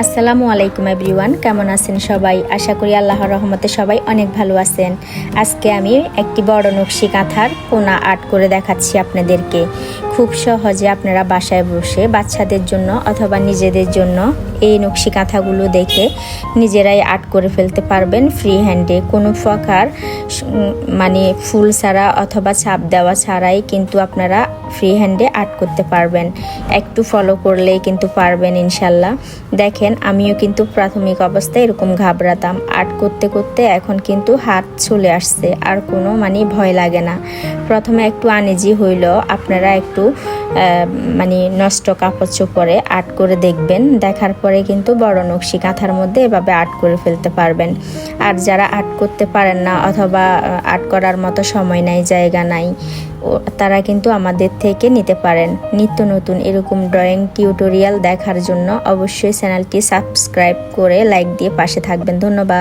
আসসালামু আলাইকুম এভরিওয়ান, কেমন আছেন সবাই? আশা করি আল্লাহর রহমতে সবাই অনেক ভালো আছেন। আজকে আমি একটি বড় নকশি কাঁথার কোনা আর্ট করে দেখাচ্ছি আপনাদেরকে। খুব সহজে আপনারা বাসায় বসে বাচ্চাদের জন্য অথবা নিজেদের জন্য এই নকশি কাঁথাগুলো দেখে নিজেরাই আর্ট করে ফেলতে পারবেন ফ্রি হ্যান্ডে। কোনো প্রকার ফুল ছাড়া অথবা ছাপ দেওয়া ছাড়াই কিন্তু আপনারা ফ্রি হ্যান্ডে আর্ট করতে পারবেন। একটু ফলো করলেই কিন্তু পারবেন ইনশাল্লাহ। দেখেন, আমিও কিন্তু প্রাথমিক অবস্থায় এরকম ঘাবড়াতাম। আর্ট করতে করতে এখন কিন্তু হাত চলে আসছে, আর কোনো ভয় লাগে না। প্রথমে একটু আনইজি হইলেও আপনারা একটু নষ্ট কাপড় চোপড়ে আর্ট করে দেখবেন। দেখার পরে কিন্তু বড় নকশি কাঁথার মধ্যে এভাবে আর্ট করে ফেলতে পারবেন। আর যারা আর্ট করতে পারেন না অথবা আর্ট করার মতো সময় নাই, জায়গা নাই, তারা কিন্তু আমাদের থেকে নিতে পারেন। নিত্য নতুন এরকম ড্রয়িং টিউটোরিয়াল দেখার জন্য অবশ্যই চ্যানেলটি সাবস্ক্রাইব করে লাইক দিয়ে পাশে থাকবেন। ধন্যবাদ।